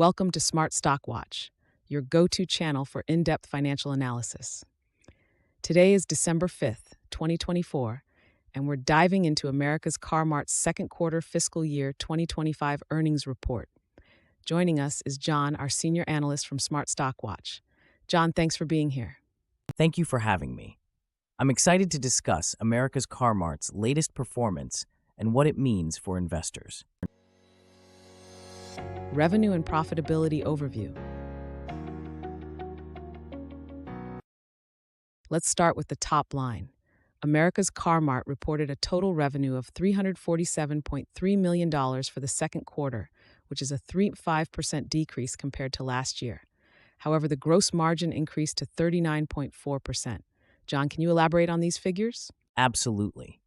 Welcome to Smart Stock Watch, your go-to channel for in-depth financial analysis. Today is December 5th, 2024, and we're diving into America's Car-Mart's second quarter fiscal year 2025 earnings report. Joining us is John, our senior analyst from Smart Stock Watch. John, thanks for being here. Thank you for having me. I'm excited to discuss America's Car-Mart's latest performance and what it means for investors. Revenue and profitability overview. Let's start with the top line. America's Car-Mart reported a total revenue of $347.3 million for the second quarter, which is a 3.5% decrease compared to last year. However, the gross margin increased to 39.4%. John, can you elaborate on these figures? Absolutely.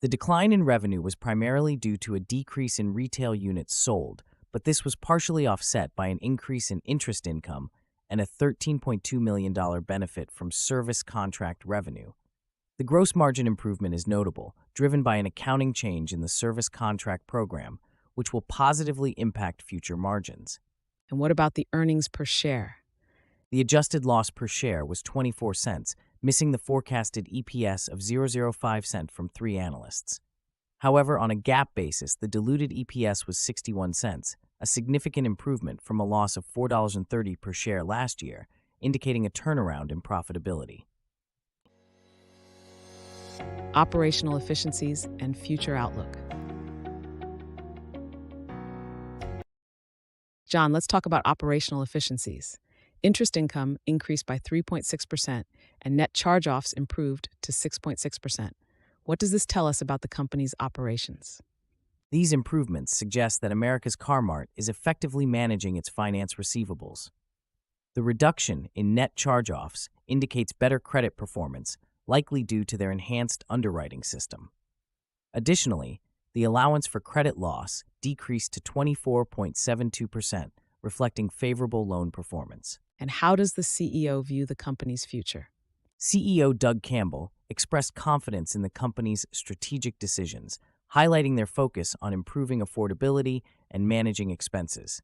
The decline in revenue was primarily due to a decrease in retail units sold, but this was partially offset by an increase in interest income and a $13.2 million benefit from service contract revenue. The gross margin improvement is notable, driven by an accounting change in the service contract program, which will positively impact future margins. And what about the earnings per share? The adjusted loss per share was 24 cents, missing the forecasted EPS of 0.05 cents from three analysts. However, on a GAAP basis, the diluted EPS was 61 cents, a significant improvement from a loss of $4.30 per share last year, indicating a turnaround in profitability. Operational efficiencies and future outlook. John, let's talk about operational efficiencies. Interest income increased by 3.6%, and net charge-offs improved to 6.6%. What does this tell us about the company's operations? These improvements suggest that America's Car-Mart is effectively managing its finance receivables. The reduction in net charge-offs indicates better credit performance, likely due to their enhanced underwriting system. Additionally, the allowance for credit loss decreased to 24.72%, reflecting favorable loan performance. And how does the CEO view the company's future? CEO Doug Campbell expressed confidence in the company's strategic decisions, highlighting their focus on improving affordability and managing expenses.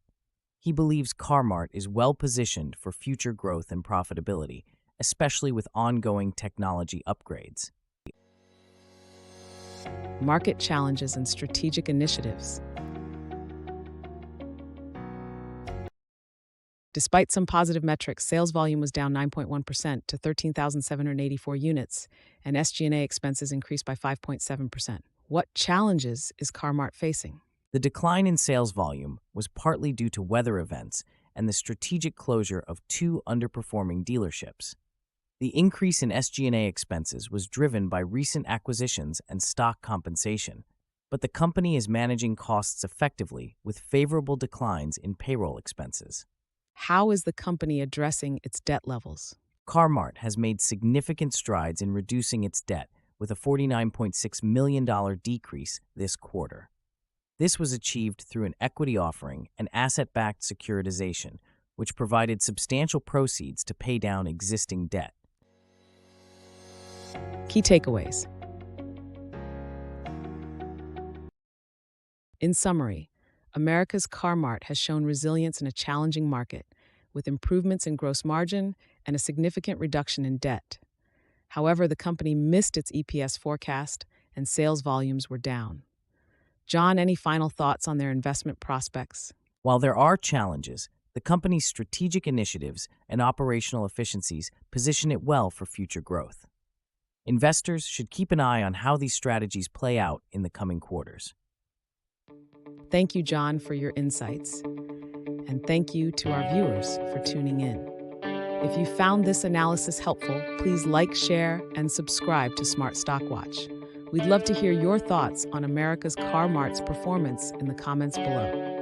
He believes Car-Mart is well-positioned for future growth and profitability, especially with ongoing technology upgrades. Market challenges and strategic initiatives. Despite some positive metrics, sales volume was down 9.1% to 13,784 units, and SG&A expenses increased by 5.7%. What challenges is Car-Mart facing? The decline in sales volume was partly due to weather events and the strategic closure of two underperforming dealerships. The increase in SG&A expenses was driven by recent acquisitions and stock compensation, but the company is managing costs effectively with favorable declines in payroll expenses. How is the company addressing its debt levels? Car-Mart has made significant strides in reducing its debt with a $49.6 million decrease this quarter. This was achieved through an equity offering and asset-backed securitization, which provided substantial proceeds to pay down existing debt. Key takeaways. In summary, America's Car-Mart has shown resilience in a challenging market, with improvements in gross margin and a significant reduction in debt. However, the company missed its EPS forecast and sales volumes were down. John, any final thoughts on their investment prospects? While there are challenges, the company's strategic initiatives and operational efficiencies position it well for future growth. Investors should keep an eye on how these strategies play out in the coming quarters. Thank you, John, for your insights. And thank you to our viewers for tuning in. If you found this analysis helpful, please like, share, and subscribe to Smart Stock Watch. We'd love to hear your thoughts on America's Car-Mart's performance in the comments below.